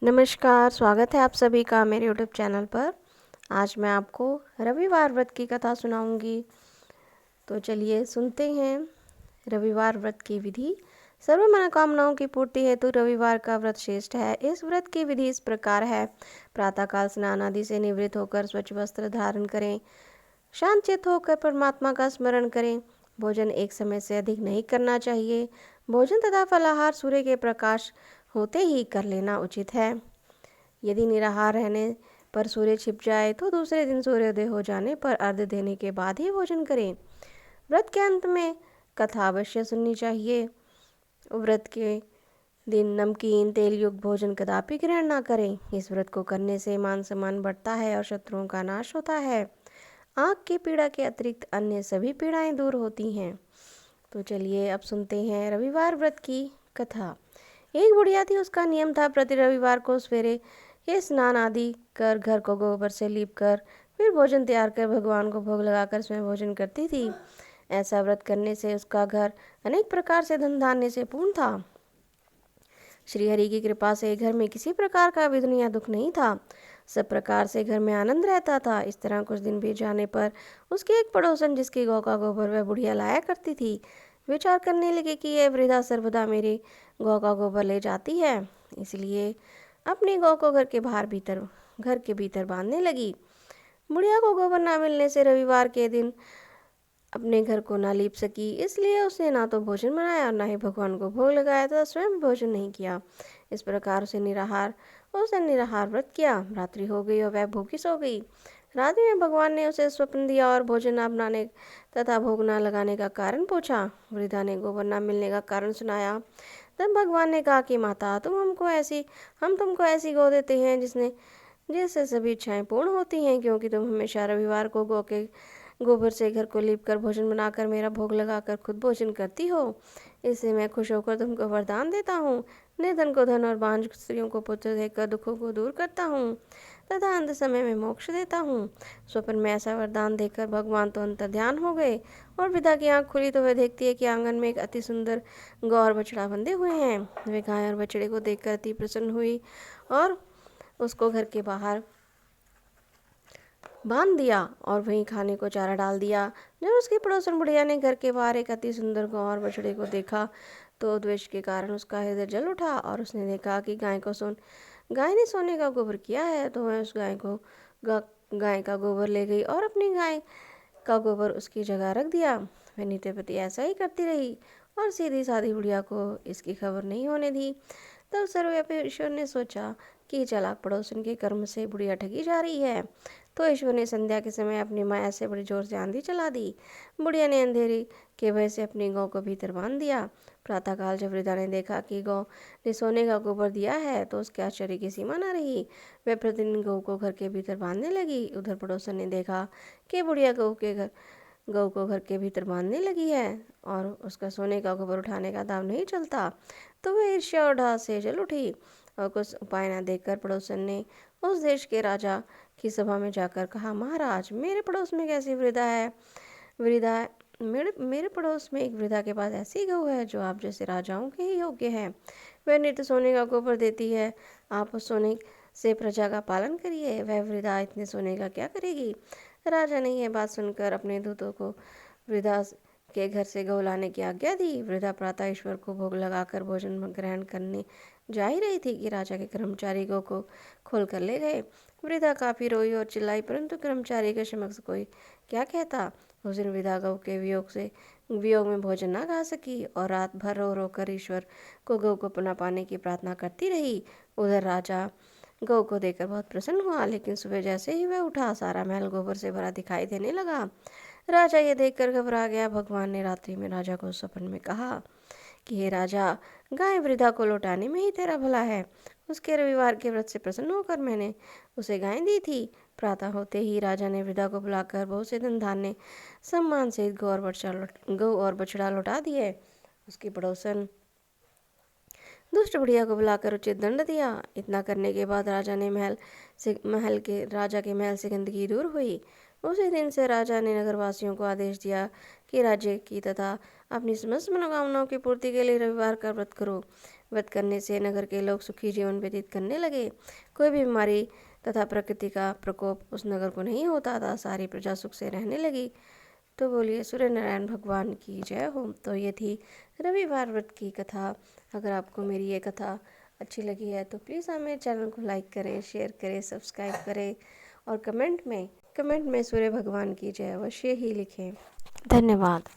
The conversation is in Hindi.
नमस्कार, स्वागत है आप सभी का मेरे यूट्यूब चैनल पर। आज मैं आपको रविवार व्रत की कथा सुनाऊंगी। तो चलिए सुनते हैं। रविवार व्रत की विधि। सर्व मनोकामनाओं की पूर्ति हेतु रविवार का व्रत श्रेष्ठ है। इस व्रत की विधि इस प्रकार है। प्रातःकाल स्नान आदि से निवृत्त होकर स्वच्छ वस्त्र धारण करें। शांत चित्त होकर परमात्मा का स्मरण करें। भोजन एक समय से अधिक नहीं करना चाहिए। भोजन तथा फलाहार सूर्य के प्रकाश होते ही कर लेना उचित है। यदि निराहार रहने पर सूर्य छिप जाए तो दूसरे दिन सूर्योदय हो जाने पर अर्घ्य देने के बाद ही भोजन करें। व्रत के अंत में कथा अवश्य सुननी चाहिए। व्रत के दिन नमकीन तेल युक्त भोजन कदापि ग्रहण न करें। इस व्रत को करने से मान सम्मान बढ़ता है और शत्रुओं का नाश होता है। आँख की पीड़ा के अतिरिक्त अन्य सभी पीड़ाएं दूर होती हैं। तो चलिए अब सुनते हैं रविवार व्रत की कथा। एक बुढ़िया थी। उसका नियम था प्रति रविवार को सवेरे ये स्नान आदि कर घर को गोबर से लीप कर फिर भोजन तैयार कर भगवान को भोग लगाकर स्वयं भोजन करती थी। ऐसा व्रत करने से उसका घर अनेक प्रकार से धन धान्य से पूर्ण था। श्री हरि की कृपा से घर में किसी प्रकार का विघ्न या दुख नहीं था। सब प्रकार से घर में आनंद रहता था। इस तरह कुछ दिन बीत जाने पर उसकी एक पड़ोसन जिसकी गौ का गोबर वह बुढ़िया लाया करती थी, विचार करने लगी कि यह वृद्धा सर्वदा मेरी गौ का गोबर ले जाती है, इसलिए अपनी गौ को घर के भीतर बांधने लगी। बुढ़िया को गोबर ना मिलने से रविवार के दिन अपने घर को ना लीप सकी, इसलिए उसने ना तो भोजन बनाया और ना ही भगवान को भोग लगाया तथा स्वयं भोजन नहीं किया। इस प्रकार उसने निराहार व्रत किया। रात्रि हो गई और वह भूखी सो गई। रात्रि में भगवान ने उसे स्वप्न दिया और भोजन न बनाने तथा भोग न लगाने का कारण पूछा। वृद्धा ने गोबर न मिलने का कारण सुनाया। तब भगवान ने कहा कि माता, हम तुमको ऐसी गौ देते हैं जिससे सभी इच्छाएं पूर्ण होती हैं, क्योंकि तुम हमेशा रविवार को गौ के गोबर से घर को लीप कर भोजन बनाकर मेरा भोग लगाकर खुद भोजन करती हो। इससे मैं खुश होकर तुमको वरदान देता हूँ। निर्धन को धन और बांझ स्त्रियों को पुत्र देकर दुखों को दूर करता हूँ तथा अंत समय में मोक्ष देता हूँ। स्वप्न में ऐसा वरदान देकर भगवान तो अंतर्ध्यान हो गए और वृद्धा की आंख खुली तो वह देखती है कि आंगन में एक अति सुंदर गौ और बछड़ा बंधे हुए हैं। वे गाय और बछड़े को देखकर अति प्रसन्न हुई और उसको घर के बाहर बांध दिया और वहीं खाने को चारा डाल दिया। जब उसकी पड़ोसन बुढ़िया ने घर के बाहर एक अति सुंदर गौ और बछड़े को देखा तो द्वेष के कारण उसका हृदय जल उठा और उसने देखा कि गाय ने सोने का गोबर किया है। तो वह उस गाय का गोबर ले गई और अपनी गाय का गोबर उसकी जगह रख दिया। वह नित्य प्रति ऐसा ही करती रही और सीधी सादी बुढ़िया को इसकी खबर नहीं होने दी। तब सर्वव्यापी ईश्वर ने सोचा कि चालाक पड़ोसन के कर्म से बुढ़िया ठगी जा रही है। तो ईश्वर ने संध्या के समय अपनी माया से बड़ी जोर से आंधी चला दी। बुढ़िया ने अंधेरी के भय से अपनी गौ को भीतर बांध दिया। प्रातःकाल जब वृद्धा ने देखा कि गौ ने सोने का गोबर दिया है तो उसके आश्चर्य की सीमा न रही। वह प्रतिदिन गौ को घर के भीतर बांधने लगी। उधर पड़ोसन ने देखा कि बुढ़िया गौ को घर के भीतर बांधने लगी है और उसका सोने का गोबर उठाने का दाम नहीं चलता। तो वह ईर्ष्या और ढाह से जल उठी और कुछ उपाय न देखकर पड़ोसन ने उस देश के राजा की सभा में जाकर कहा, महाराज, मेरे पड़ोस में कैसी वृद्धा मेरे पड़ोस में एक वृद्धा के पास ऐसी गौ है जो आप जैसे राजाओं के ही योग्य है। वह नित्य सोने का गोबर देती है। आप उस सोने से प्रजा का पालन करिए। वह वृद्धा इतने सोने का क्या करेगी। राजा ने यह बात सुनकर अपने दूतों को वृद्धा के घर से गौ लाने की आज्ञा दी। वृद्धा प्रातः ईश्वर को भोग लगाकर भोजन ग्रहण करने जा ही रही थी कि राजा के कर्मचारी गौ को खोल कर ले गए। वृद्धा काफी रोई और चिल्लाई, परंतु कर्मचारी के समक्ष कोई क्या कहता। उस दिन वृद्धा गौ के वियोग में भोजन न खा सकी और रात भर रो रो कर ईश्वर को गौ को पुनः पाने की प्रार्थना करती रही। उधर राजा गौ को देखकर बहुत प्रसन्न हुआ, लेकिन सुबह जैसे ही वह उठा सारा महल गोबर से भरा दिखाई देने लगा। राजा ये देखकर घबरा गया। भगवान ने रात्रि में राजा को स्वप्न में कहा कि हे राजा, गाय वृद्धा को लौटाने में ही तेरा भला है। उसके रविवार के व्रत से प्रसन्न होकर मैंने उसे गाय दी थी। प्रातः होते ही राजा ने वृद्धा को बुलाकर बहुत से धन धान्य सम्मान से गौ और बछड़ा लौटा दिए। उसकी पड़ोसन दुष्ट बुढ़िया को बुलाकर उचित दंड दिया। इतना करने के बाद राजा के महल से गंदगी दूर हुई। उसी दिन से राजा ने नगरवासियों को आदेश दिया कि राज्य की तथा अपनी समस्त मनोकामनाओं की पूर्ति के लिए रविवार का व्रत करो। व्रत करने से नगर के लोग सुखी जीवन व्यतीत करने लगे। कोई भी बीमारी तथा प्रकृति का प्रकोप उस नगर को नहीं होता था। सारी प्रजा सुख से रहने लगी। तो बोलिए सूर्य नारायण भगवान की जय हो। तो ये थी रविवार व्रत की कथा। अगर आपको मेरी ये कथा अच्छी लगी है तो प्लीज़ आप मेरे चैनल को लाइक करें, शेयर करें, सब्सक्राइब करें और कमेंट में सूर्य भगवान की जय अवश्य ही लिखें। धन्यवाद।